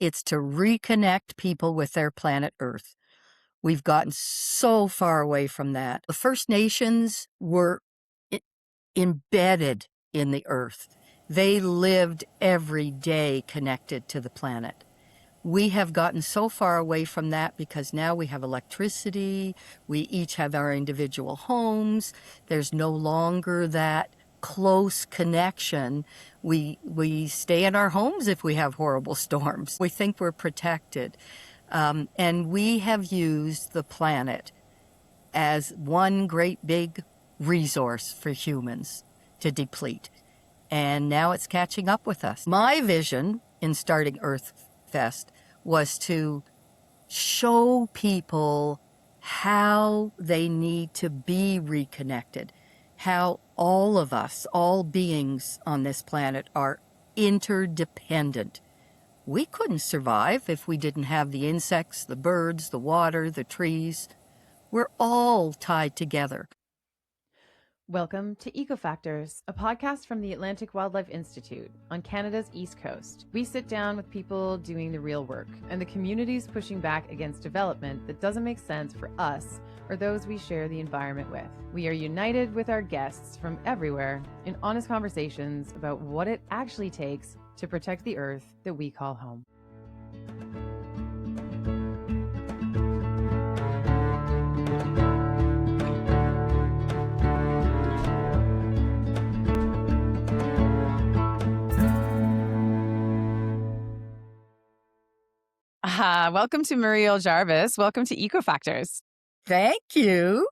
It's to reconnect people with their planet Earth. We've gotten so far away from that. The First Nations were embedded in the earth. They lived every day connected to the planet. We have gotten so far away from that because now we have electricity, we each have our individual homes, there's no longer that close connection. We stay in our homes if we have horrible storms. We think we're protected. And we have used the planet as one great big resource for humans to deplete. And now it's catching up with us. My vision in starting Earth Fest was to show people how they need to be reconnected, how all of us, all beings on this planet, are interdependent. We couldn't survive if we didn't have the insects, the birds, the water, the trees. We're all tied together. Welcome to Ecofactors, a podcast from the Atlantic Wildlife Institute on Canada's East Coast. We sit down with people doing the real work and the communities pushing back against development that doesn't make sense for us or those we share the environment with. We are united with our guests from everywhere in honest conversations about what it actually takes to protect the earth that we call home. Welcome to Muriel Jarvis. Welcome to Ecofactors. Thank you.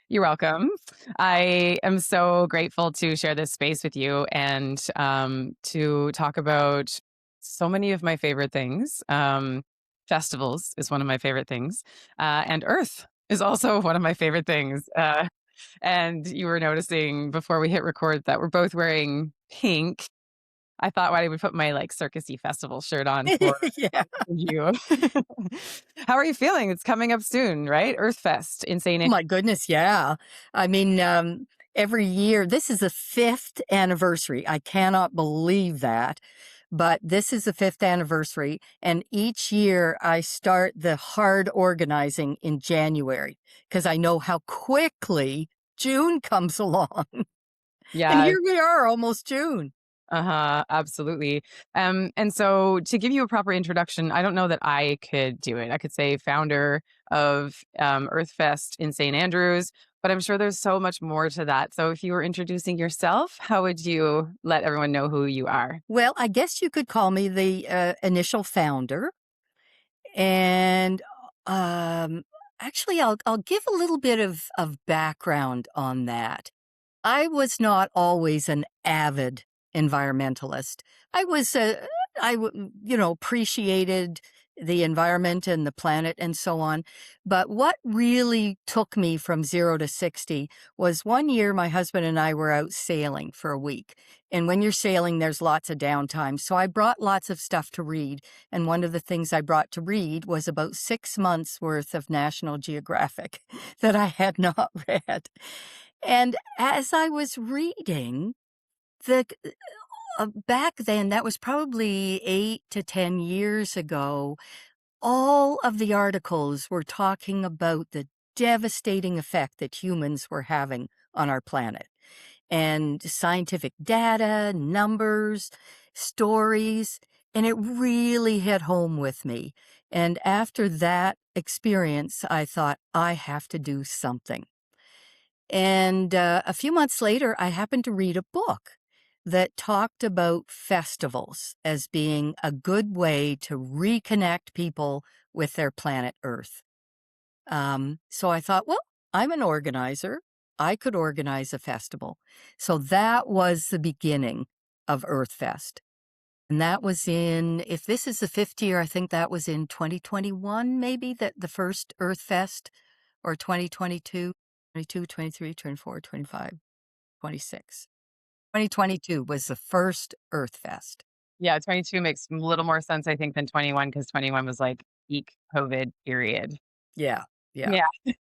You're welcome. I am so grateful to share this space with you and to talk about so many of my favorite things. Festivals is one of my favorite things. And Earth is also one of my favorite things. And you were noticing before we hit record that we're both wearing pink. I thought I would put my circusy festival shirt on for Yeah. you. How are you feeling? It's coming up soon, right? Earth Fest in St. Oh my goodness, yeah. I mean, every year, this is the 5th anniversary. I cannot believe that. But this is the 5th anniversary. And each year I start the hard organizing in January because I know how quickly June comes along. And Yeah. here we are, almost June. Absolutely. And so to give you a proper introduction, I don't know that I could do it. I could say founder of Earth Fest in St. Andrews, but I'm sure there's so much more to that. So if you were introducing yourself, how would you let everyone know who you are? Well, I guess you could call me the initial founder. And actually, I'll give a little bit of background on that. I was not always an avid environmentalist. I was, appreciated the environment and the planet and so on. But what really took me from 0 to 60 was one year my husband and I were out sailing for a week. And when you're sailing, there's lots of downtime. So I brought lots of stuff to read. And one of the things I brought to read was about 6 months worth of National Geographic that I had not read. And as I was reading, the back then, that was probably 8 to 10 years ago, all of the articles were talking about the devastating effect that humans were having on our planet. And scientific data, numbers, stories, and it really hit home with me. And after that experience, I thought, I have to do something. And a few months later, I happened to read a book that talked about festivals as being a good way to reconnect people with their planet Earth. So I thought, well, I'm an organizer. I could organize a festival. So that was the beginning of Earth Fest. And that was if this is the 5th year, I think that was in 2021, maybe, that the first Earth Fest, or 2022. 22, 23, 24, 25, 26. 2022 was the first Earth Fest. Yeah, 22 makes a little more sense, I think, than 21 because 21 was peak COVID period. Yeah, yeah. Yeah.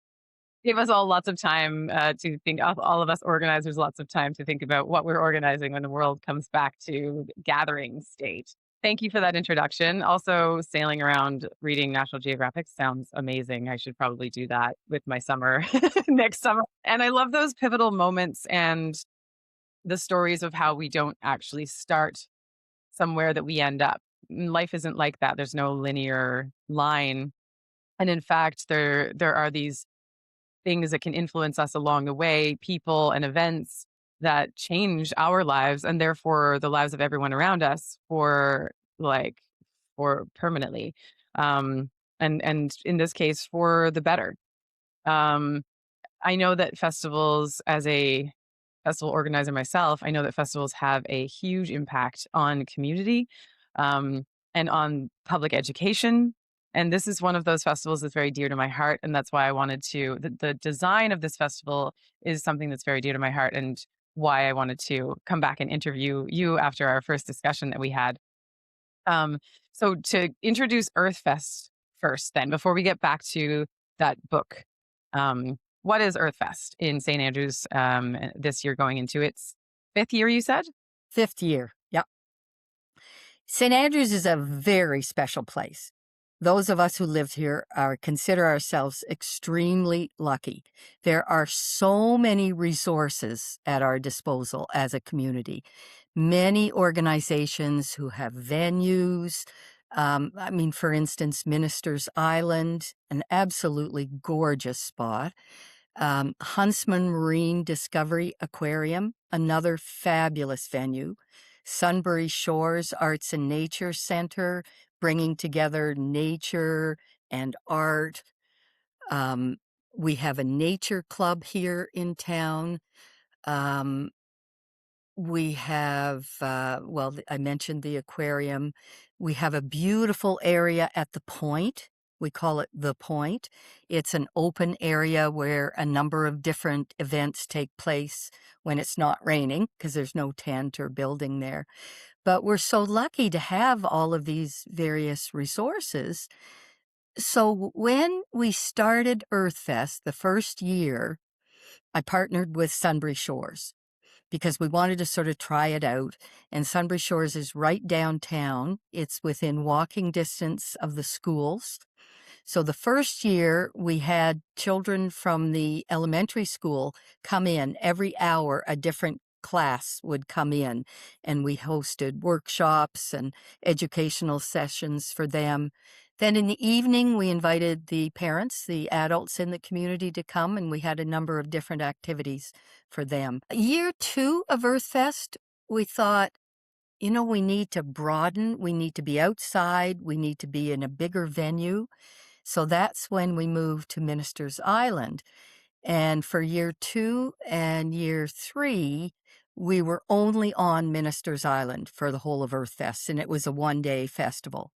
Give us all lots of time to think, all of us organizers, lots of time to think about what we're organizing when the world comes back to gathering state. Thank you for that introduction. Also, sailing around reading National Geographic sounds amazing. I should probably do that with my summer next summer. And I love those pivotal moments and the stories of how we don't actually start somewhere that we end up. Life isn't like that. There's no linear line. And in fact, there are these things that can influence us along the way, people and events that change our lives and therefore the lives of everyone around us like for permanently. Um and in this case for the better. Um I know that festivals, as a festival organizer myself, I know that festivals have a huge impact on community, um, and on public education. And this is one of those festivals that's very dear to my heart. And that's why I wanted to, the design of this festival is something that's very dear to my heart and why I wanted to come back and interview you after our first discussion that we had. Um, so to introduce Earthfest first, then before we get back to that book, what is Earthfest in St. Andrews this year going into its fifth year? You said. Fifth year. Yep. St. Andrews is a very special place. Those of us who lived here are consider ourselves extremely lucky. There are so many resources at our disposal as a community. Many organizations who have venues. I mean, for instance, Minister's Island, an absolutely gorgeous spot. Huntsman Marine Discovery Aquarium, another fabulous venue. Sunbury Shores Arts and Nature Center, bringing together nature and art. Um, we have a nature club here in town. Um, we have, I mentioned the aquarium. We have a beautiful area at the Point. We call it the Point. It's an open area where a number of different events take place when it's not raining because there's no tent or building there. But we're so lucky to have all of these various resources. So when we started Earthfest the first year, I partnered with Sunbury Shores because we wanted to sort of try it out. And Sunbury Shores is right downtown. It's within walking distance of the schools. So the first year, we had children from the elementary school come in every hour, a different class would come in, and we hosted workshops and educational sessions for them. Then in the evening, we invited the parents, the adults in the community to come, and we had a number of different activities for them. Year two of Earthfest, we thought, we need to broaden, we need to be outside, we need to be in a bigger venue. So that's when we moved to Minister's Island. And for year two and year three, we were only on Minister's Island for the whole of Earthfest, and it was a one-day festival.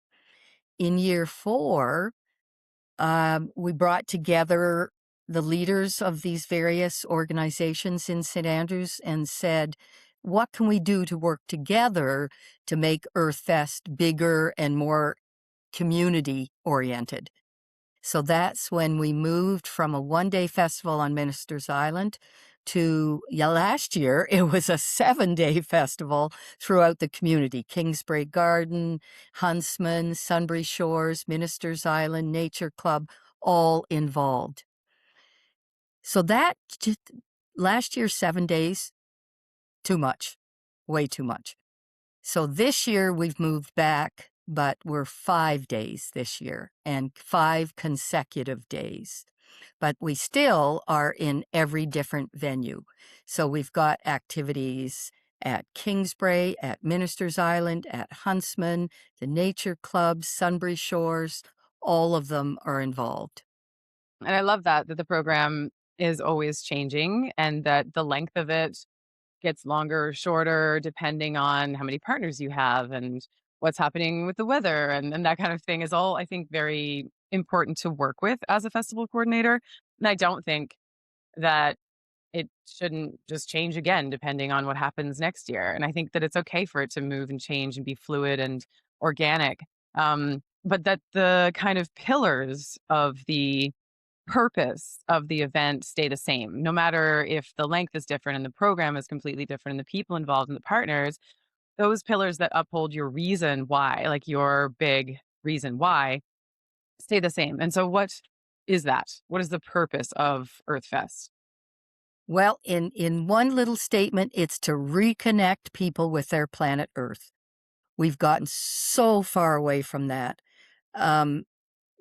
In year four, we brought together the leaders of these various organizations in St. Andrews and said, what can we do to work together to make Earthfest bigger and more community oriented? So that's when we moved from a one-day festival on Minister's Island to, last year, it was a 7-day festival throughout the community. Kingsbury Garden, Huntsman, Sunbury Shores, Minister's Island, Nature Club, all involved. So that, just, last year, 7 days, too much, way too much. So this year we've moved back, but we're 5 days this year and 5 consecutive days. But we still are in every different venue. So we've got activities at Kingsbury, at Minister's Island, at Huntsman, the Nature Club, Sunbury Shores, all of them are involved. And I love that the program is always changing and that the length of it gets longer or shorter depending on how many partners you have and what's happening with the weather and that kind of thing is all, I think, very important to work with as a festival coordinator. And I don't think that it shouldn't just change again depending on what happens next year. And I think that it's okay for it to move and change and be fluid and organic. But that the kind of pillars of the purpose of the event stay the same, no matter if the length is different and the program is completely different and the people involved and the partners. those pillars that uphold your reason why, like your big reason why, stay the same. And so what is that? What is the purpose of Earthfest? Well, in one little statement, it's to reconnect people with their planet Earth. We've gotten so far away from that. Um,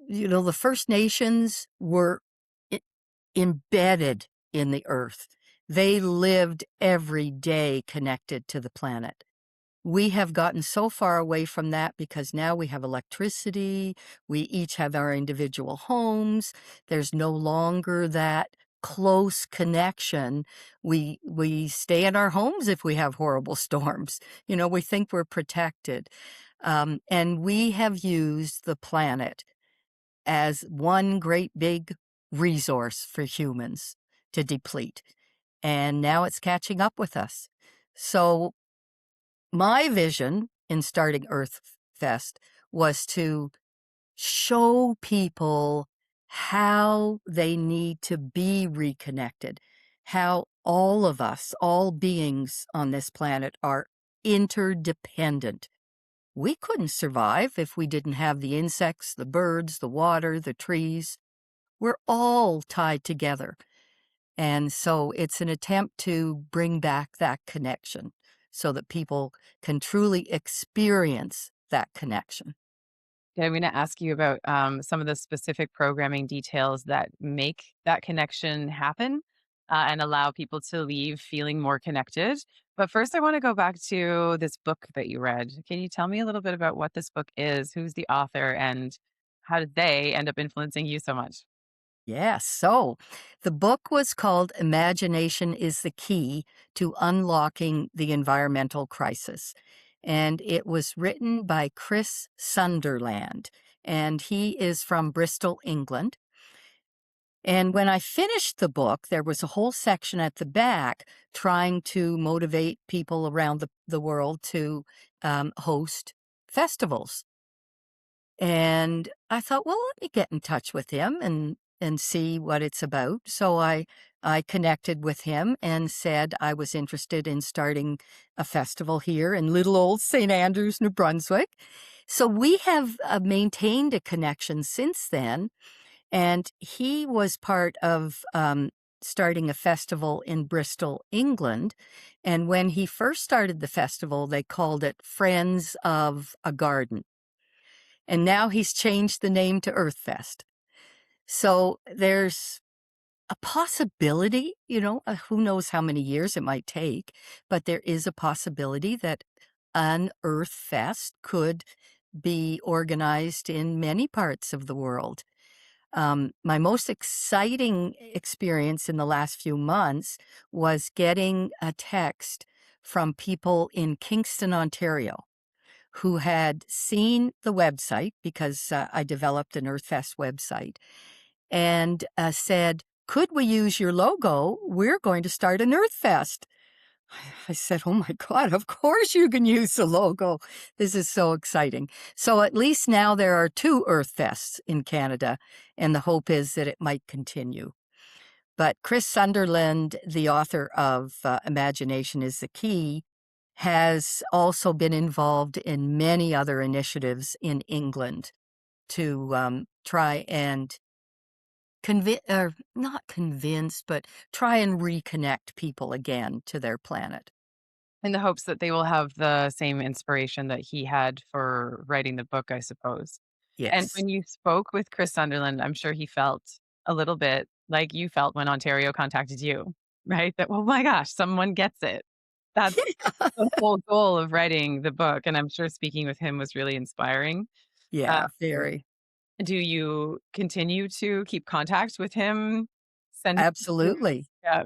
the First Nations were I embedded in the earth. They lived every day connected to the planet. We have gotten so far away from that because now we have electricity, we each have our individual homes, there's no longer that close connection. We stay in our homes if we have horrible storms. We think we're protected. And we have used the planet as one great big resource for humans to deplete. And now it's catching up with us. So my vision in starting Earth Fest was to show people how they need to be reconnected, how all of us, all beings on this planet, are interdependent. We couldn't survive if we didn't have the insects, the birds, the water, the trees. We're all tied together. And so it's an attempt to bring back that connection so that people can truly experience that connection. Yeah, I'm going to ask you about some of the specific programming details that make that connection happen and allow people to leave feeling more connected. But first, I want to go back to this book that you read. Can you tell me a little bit about what this book is, who's the author, and how did they end up influencing you so much? Yes. So the book was called Imagination is the Key to Unlocking the Environmental Crisis. And it was written by Chris Sunderland. And he is from Bristol, England. And when I finished the book, there was a whole section at the back trying to motivate people around the world to host festivals. And I thought, well, let me get in touch with him and see what it's about. So I connected with him and said I was interested in starting a festival here in little old St. Andrews, New Brunswick. So we have maintained a connection since then. And he was part of starting a festival in Bristol, England. And when he first started the festival, they called it Friends of a Garden. And now he's changed the name to Earthfest. So there's a possibility, who knows how many years it might take, but there is a possibility that an Earthfest could be organized in many parts of the world. My most exciting experience in the last few months was getting a text from people in Kingston, Ontario, who had seen the website because I developed an Earthfest website and said, "Could we use your logo? We're going to start an Earthfest." I said, "Oh my God, of course you can use the logo. This is so exciting." So at least now there are two Earthfests in Canada, and the hope is that it might continue. But Chris Sunderland, the author of Imagination is the Key, has also been involved in many other initiatives in England to try and or not convince, but try and reconnect people again to their planet. In the hopes that they will have the same inspiration that he had for writing the book, I suppose. And Yes. when you spoke with Chris Sunderland, I'm sure he felt a little bit like you felt when Ontario contacted you, right? That, "Oh my gosh, someone gets it." That's the whole goal of writing the book, and I'm sure speaking with him was really inspiring. Yeah, Um, very. do you continue to keep contact with him? Send him Absolutely. messages? Yeah.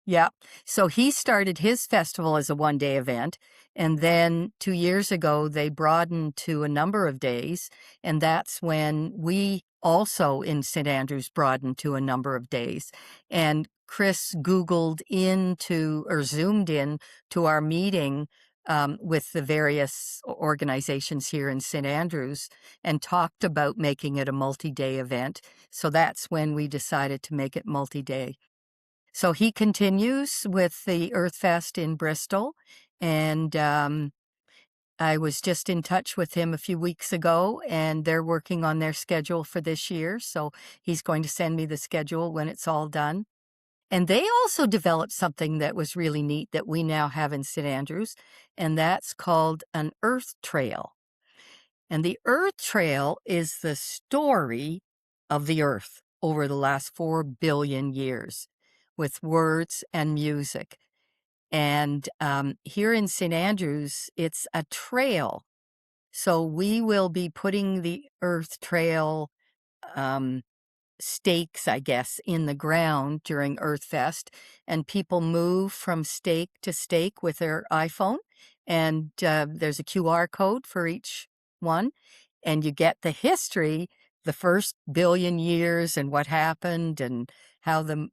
Yeah. So he started his festival as a one-day event, and then 2 years ago, they broadened to a number of days, and that's when we also in St. Andrews broadened to a number of days. And Chris Googled into or Zoomed in to our meeting with the various organizations here in St. Andrews and talked about making it a multi-day event. So that's when we decided to make it multi-day. So he continues with the Earthfest in Bristol, and I was just in touch with him a few weeks ago, and they're working on their schedule for this year, so he's going to send me the schedule when it's all done. And they also developed something that was really neat that we now have in St. Andrews, and that's called an Earth Trail. And the Earth Trail is the story of the Earth over the last 4 billion years with words and music. And here in St. Andrews, it's a trail. So we will be putting the Earth Trail um, stakes, I guess, in the ground during Earth Fest, and people move from stake to stake with their iPhone, and there's a QR code for each one, and you get the history, the first billion years, and what happened, and how the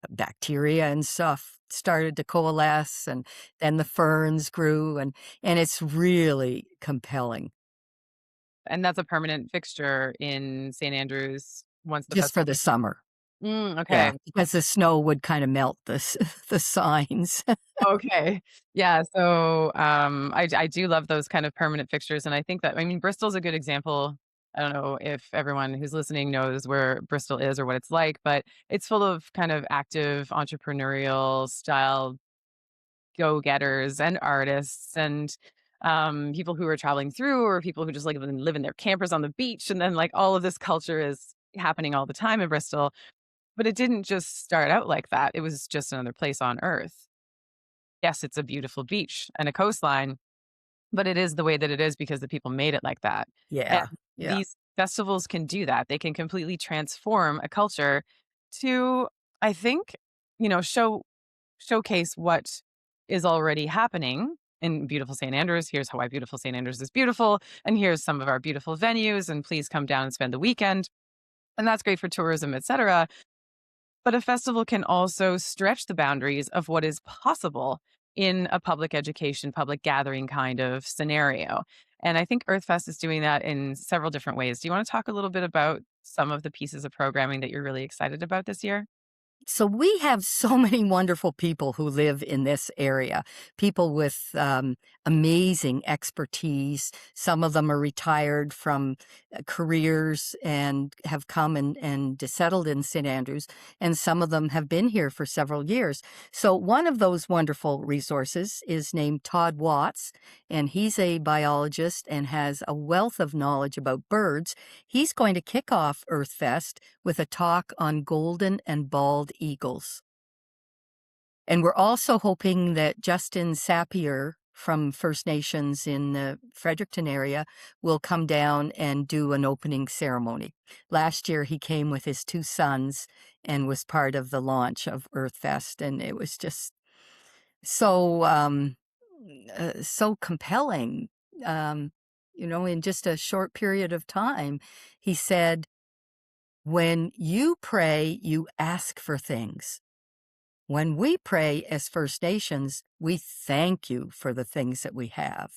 bacteria and stuff started to coalesce, and then the ferns grew, and it's really compelling And that's a permanent fixture in St. Andrews once the just for festival the gets. summer. Okay. Yeah, because the snow would kinda melt the signs. Okay. Yeah, so, I do love those kind of permanent fixtures, and I think that I mean, Bristol's a good example. I don't know if everyone who's listening knows where Bristol is or what it's like, but it's full of kind of active entrepreneurial style go-getters and artists and, people who are traveling through or people who just, like, live in their campers on the beach, and then, like, all of this culture is happening all the time in Bristol, but it didn't just start out like that, it was just another place on Earth. Yes, it's a beautiful beach and a coastline, but it is the way that it is because the people made it like that. And Yeah, yeah. these festivals can do that. They can completely transform a culture to, I think, showcase what is already happening in beautiful St. Andrews. Here's why beautiful St. Andrews is beautiful. And here's some of our beautiful venues. And please come down and spend the weekend. And that's great for tourism, etc. But a festival can also stretch the boundaries of what is possible in a public education, public gathering kind of scenario. And I think EarthFest is doing that in several different ways. Do you want to talk a little bit about some of the pieces of programming that you're really excited about this year? So we have so many wonderful people who live in this area, people with amazing expertise. Some of them are retired from careers and have come and settled in St. Andrews, and some of them have been here for several years. So one of those wonderful resources is named Todd Watts, and he's a biologist and has a wealth of knowledge about birds. He's going to kick off EarthFest with a talk on golden and bald eagles. And we're also hoping that Justin Sapier from First Nations in the Fredericton area will come down and do an opening ceremony. Last year, he came with his two sons and was part of the launch of EarthFest, and it was just so so compelling. Um, in just a short period of time, he said, when you pray, you ask for things. When we pray as First Nations, we thank you for the things that we have.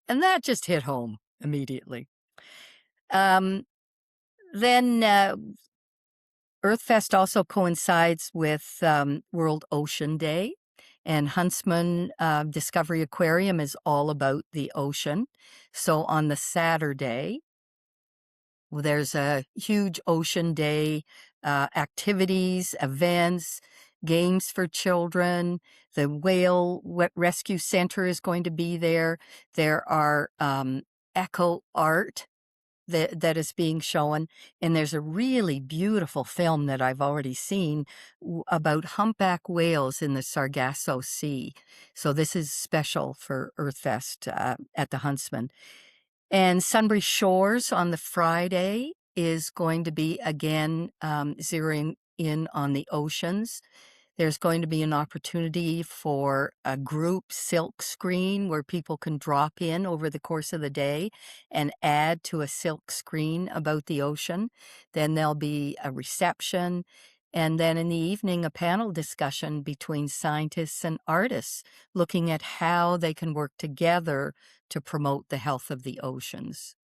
And that just hit home immediately. Um, then EarthFest also coincides with World Ocean Day, and Huntsman Discovery Aquarium is all about the ocean. So on the Saturday, well, there's a huge ocean day, activities, events, games for children. The Rescue Center is going to be there. There are eco art that is being shown, and there's a really beautiful film that I've already seen about humpback whales in the Sargasso Sea. So this is special for Earthfest at the Huntsman. And Sunbury Shores on the Friday is going to be again zeroing in on the oceans. There's going to be an opportunity for a group silk screen where people can drop in over the course of the day and add to a silk screen about the ocean. Then there'll be a reception. And then in the evening, a panel discussion between scientists and artists looking at how they can work together to promote the health of the oceans.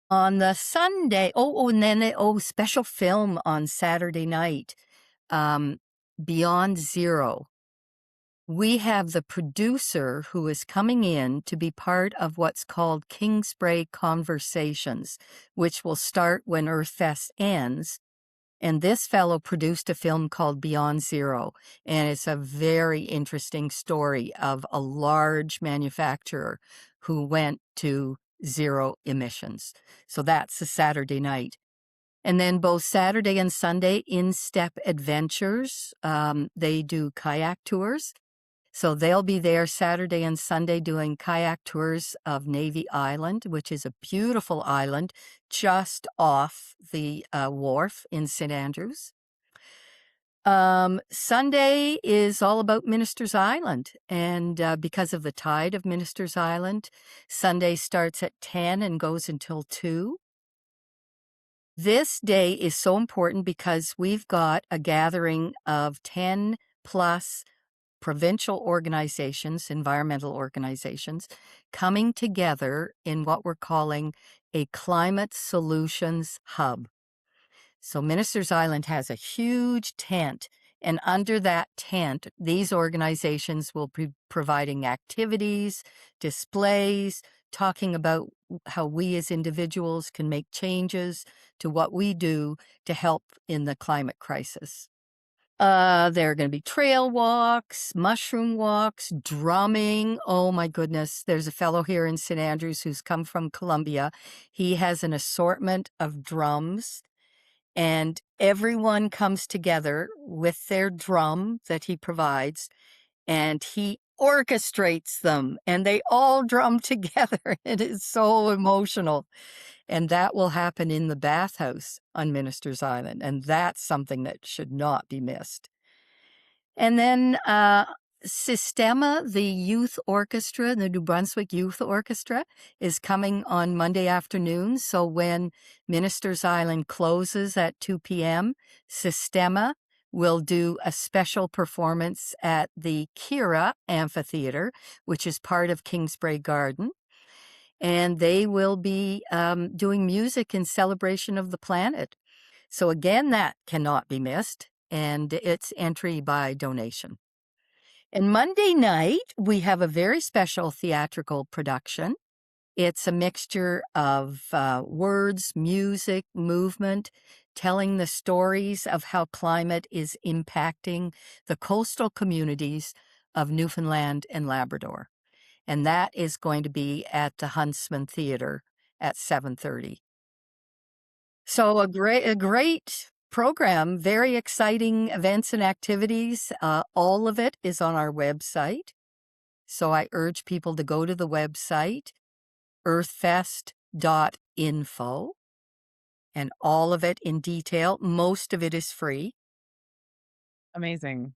On the Sunday, and then special film on Saturday night, um, Beyond Zero. We have the producer who is coming in to be part of what's called Kingsbray Conversations, which will start when Earth Fest ends. And this fellow produced a film called Beyond Zero, and it's a very interesting story of a large manufacturer who went to zero emissions. So that's a Saturday night. And then both Saturday and Sunday, In Step Adventures, they do kayak tours. So they'll be there Saturday and Sunday doing kayak tours of Navy Island, which is a beautiful island just off the wharf in St. Andrews. Sunday is all about Minister's Island. And because of the tide of Minister's Island, Sunday starts at 10 and goes until 2. This day is so important because we've got a gathering of 10 plus provincial organizations, environmental organizations, coming together in what we're calling a climate solutions hub. So Ministers Island has a huge tent, and under that tent, these organizations will be providing activities, displays, talking about how we as individuals can make changes to what we do to help in the climate crisis. There are going to be trail walks, mushroom walks, drumming. Oh my goodness. There's a fellow here in St. Andrews who's come from Colombia. He has an assortment of drums, and everyone comes together with their drum that he provides, and he orchestrates them, and they all drum together. It is so emotional. And that will happen in the bathhouse on Minister's Island, and that's something that should not be missed. And then Sistema, the youth orchestra, the New Brunswick Youth Orchestra, is coming on Monday afternoon. So when Minister's Island closes at 2 p.m., Sistema will do a special performance at the Kira Amphitheater, which is part of Kingsbray Garden. And they will be doing music in celebration of the planet. So again, that cannot be missed, and it's entry by donation. And Monday night, we have a very special theatrical production. It's a mixture of words, music, movement, telling the stories of how climate is impacting the coastal communities of Newfoundland and Labrador. And that is going to be at the Huntsman Theater at 7:30. So a great program, very exciting events and activities. All of it is on our website. So I urge people to go to the website, earthfest.info, and all of it in detail. Most of it is free. Amazing.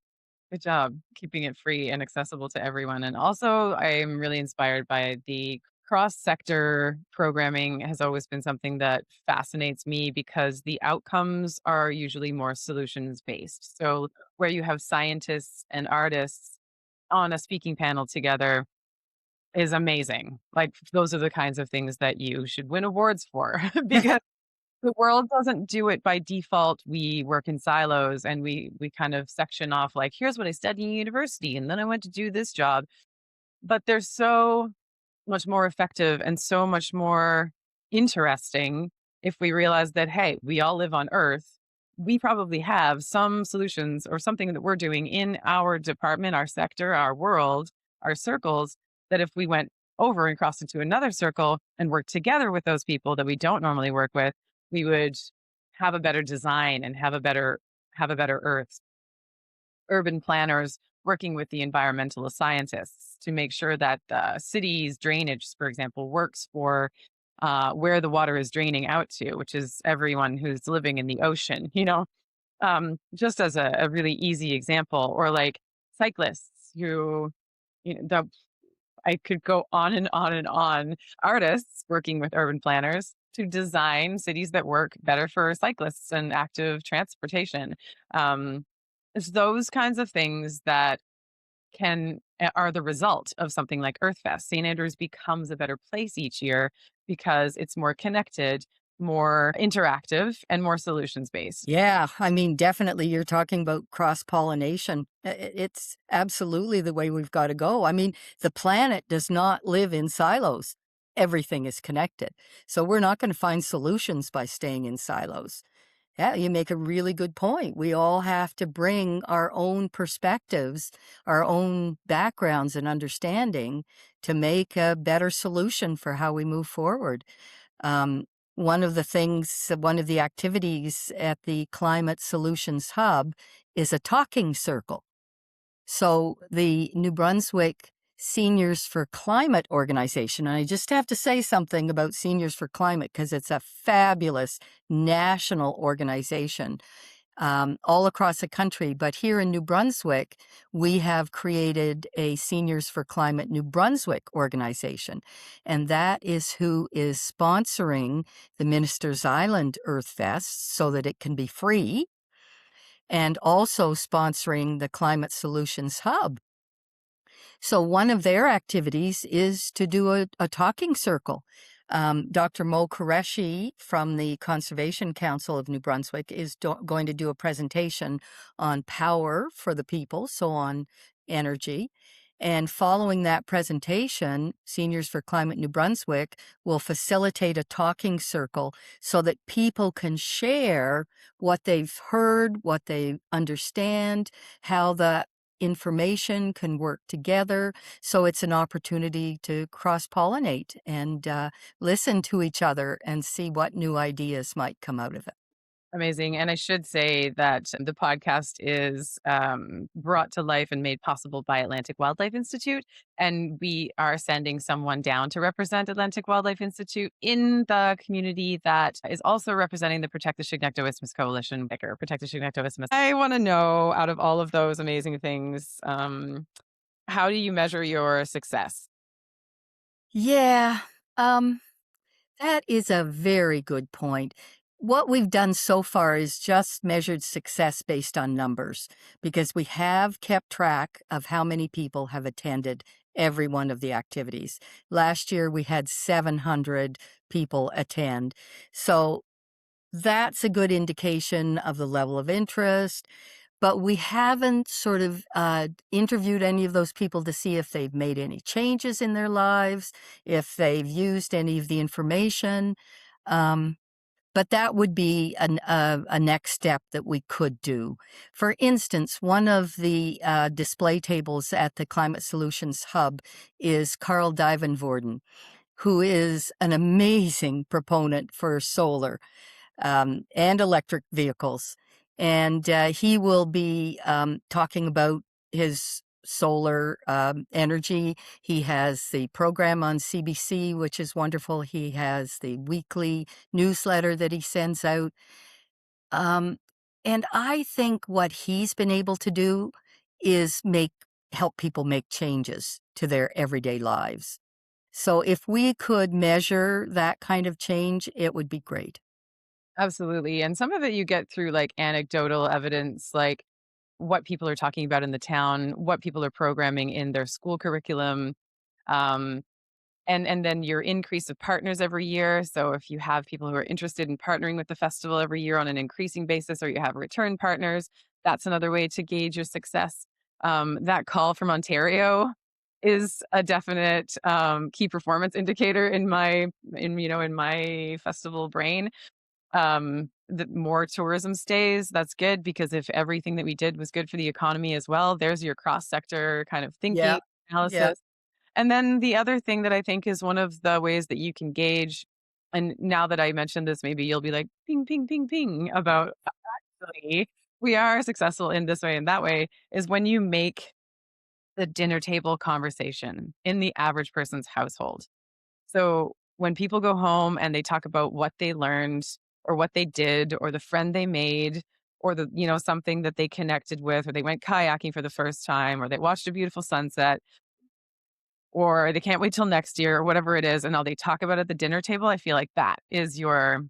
Good job keeping it free and accessible to everyone. And also, I'm really inspired by the cross sector programming has always been something that fascinates me because the outcomes are usually more solutions based. So, where you have scientists and artists on a speaking panel together is amazing. Like, those are the kinds of things that you should win awards for because the world doesn't do it by default. We work in silos and we kind of section off like, here's what I studied in university, and then I went to do this job. But they're so much more effective and so much more interesting if we realize that, hey, we all live on Earth. We probably have some solutions or something that we're doing in our department, our sector, our world, our circles, that if we went over and crossed into another circle and worked together with those people that we don't normally work with, we would have a better design and have a better Earth. Urban planners working with the environmental scientists to make sure that the city's drainage, for example, works for where the water is draining out to, which is everyone who's living in the ocean, just as a really easy example, or like cyclists who, the I could go on and on and on. Artists working with urban planners to design cities that work better for cyclists and active transportation. Um, it's those kinds of things that are the result of something like Earthfest. St. Andrews becomes a better place each year because it's more connected more interactive, and more solutions based. Yeah, I mean, definitely you're talking about cross-pollination. It's absolutely the way we've gotta go. I mean, the planet does not live in silos. Everything is connected. So we're not gonna find solutions by staying in silos. Yeah, you make a really good point. We all have to bring our own perspectives, our own backgrounds and understanding to make a better solution for how we move forward. Um, one of the activities at the Climate Solutions Hub is a talking circle. So the New Brunswick Seniors for Climate organization, and I just have to say something about Seniors for Climate because it's a fabulous national organization all across the country. But here in New Brunswick, we have created a Seniors for Climate New Brunswick organization. And that is who is sponsoring the Minister's Island Earth Fest so that it can be free, and also sponsoring the Climate Solutions Hub. So one of their activities is to do a talking circle. Dr. Mo Qureshi from the Conservation Council of New Brunswick is going to do a presentation on power for the people, so on energy. And following that presentation, Seniors for Climate New Brunswick will facilitate a talking circle so that people can share what they've heard, what they understand, how the information can work together. So it's an opportunity to cross pollinate and listen to each other and see what new ideas might come out of it. Amazing. And I should say that the podcast is brought to life and made possible by Atlantic Wildlife Institute. And we are sending someone down to represent Atlantic Wildlife Institute in the community that is also representing the Protect the Chignecto Isthmus Coalition, or Protect the Chignecto Isthmus. I want to know, out of all of those amazing things, how do you measure your success? Yeah, um, that is a very good point. What we've done so far is just measured success based on numbers because we have kept track of how many people have attended every one of the activities. Last year, we had 700 people attend. So that's a good indication of the level of interest, but we haven't sort of interviewed any of those people to see if they've made any changes in their lives, if they've used any of the information. Um, but that would be a next step that we could do. For instance, one of the display tables at the Climate Solutions Hub is Carl Divenvoorden, who is an amazing proponent for solar and electric vehicles. And he will be talking about his solar energy. He has the program on CBC, which is wonderful. He has the weekly newsletter that he sends out. Um, and I think what he's been able to do is help people make changes to their everyday lives. So if we could measure that kind of change, it would be great. Absolutely. And some of it you get through like anecdotal evidence, like what people are talking about in the town, what people are programming in their school curriculum, um, and then your increase of partners every year. So if you have people who are interested in partnering with the festival every year on an increasing basis, or you have return partners, that's another way to gauge your success. That call from Ontario is a definite key performance indicator in my festival brain. The more tourism stays, that's good, because if everything that we did was good for the economy as well, there's your cross sector kind of Yeah. thinking Yeah. analysis. And then the other thing that I think is one of the ways that you can gauge, and now that I mentioned this, maybe you'll be like ping, ping, ping, ping about actually we are successful in this way and that way, is when you make the dinner table conversation in the average person's household. So when people go home and they talk about what they learned or what they did or the friend they made or something that they connected with, or they went kayaking for the first time, or they watched a beautiful sunset, or they can't wait till next year, or whatever it is, and all they talk about at the dinner table, I feel like that is your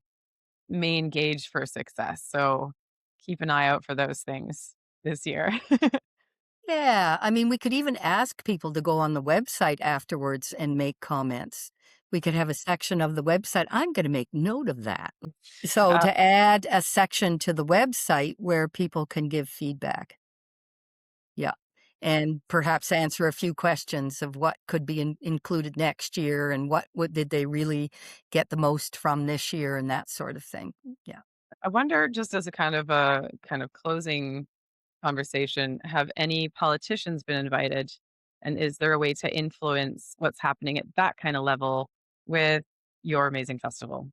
main gauge for success. So keep an eye out for those things this year. Yeah, I mean, we could even ask people to go on the website afterwards and make comments. We could have a section of the website. I'm gonna make note of that. So Uh, to add a section to the website where people can give feedback. Yeah. And perhaps answer a few questions of what could be included next year and what did they really get the most from this year and that sort of thing. Yeah. I wonder, just as a kind of closing conversation, have any politicians been invited? And is there a way to influence what's happening at that kind of level with your amazing festival?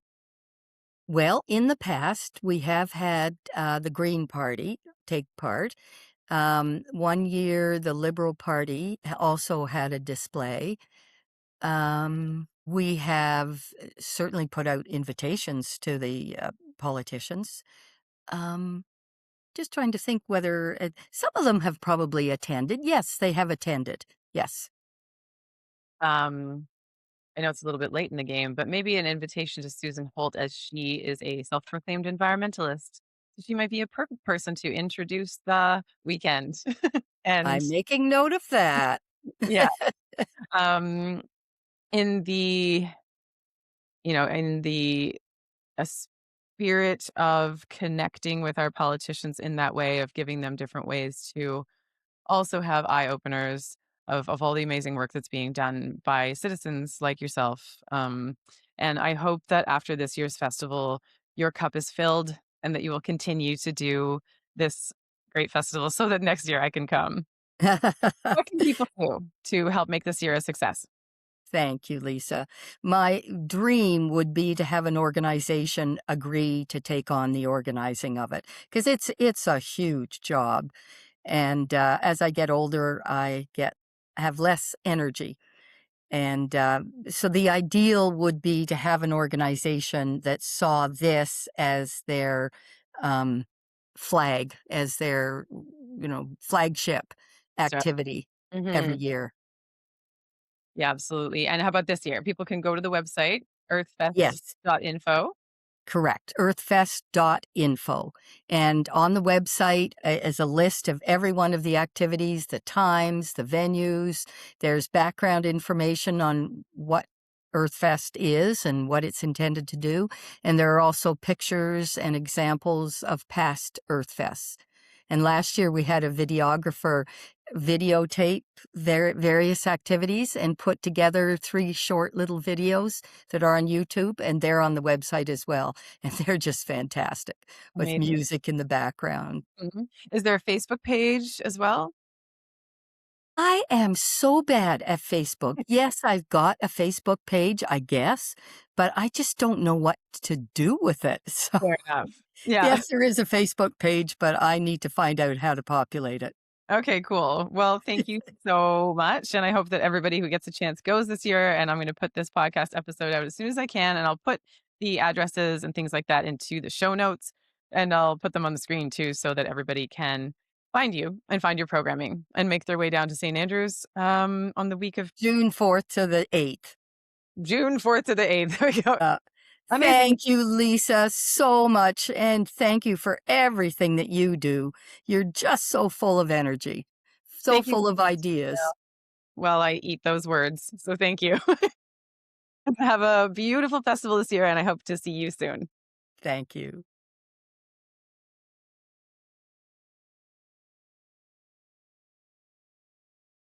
Well, in the past, we have had the Green Party take part. One year, the Liberal Party also had a display. We have certainly put out invitations to the politicians. Um, just trying to think whether some of them have probably attended. Yes, they have attended. Yes, Um, I know it's a little bit late in the game, but maybe an invitation to Susan Holt, as she is a self-proclaimed environmentalist. She might be a perfect person to introduce the weekend. And I'm making note of that. yeah, um, in the in the a spirit of connecting with our politicians in that way, of giving them different ways to also have eye openers of all the amazing work that's being done by citizens like yourself. And I hope that after this year's festival, your cup is filled and that you will continue to do this great festival so that next year I can come. What can people do to help make this year a success? Thank you, Lisa. My dream would be to have an organization agree to take on the organizing of it because it's a huge job. And as I get older, have less energy. And so the ideal would be to have an organization that saw this as their um, flag, as their flagship So, activity every mhm. year. Yeah, absolutely. And how about this year? People can go to the website, Yes. earthfest.info. Correct, earthfest.info, and on the website is a list of every one of the activities, the times, the venues. There's background information on what Earthfest is and what it's intended to do, and there are also pictures and examples of past Earthfests. And last year we had a videographer videotape various activities and put together 3 short little videos that are on YouTube, and they're on the website as well, and they're just fantastic with Amazing. music in the background. Mhm. Is there a Facebook page as well? I am so bad at Facebook. Yes, I've got a Facebook page, I guess, but I just don't know what to do with it. So, Fair enough. Yeah. yes, there is a Facebook page, but I need to find out how to populate it. Okay, cool. Well, thank you so much. And I hope that everybody who gets a chance goes this year. And I'm going to put this podcast episode out as soon as I can. And I'll put the addresses and things like that into the show notes. And I'll put them on the screen too, so that everybody can find you and find your programming and make their way down to St. Andrews on the week of June 4th to the 8th. June 4th to the 8th. There we go. Uh, Amazing. Thank you, Lisa, so much, and thank you for everything that you do. You're just so full of energy, so Thank you full so of much. ideas. Well, I eat those words. So thank you. Have a beautiful festival this year, and I hope to see you soon. Thank you.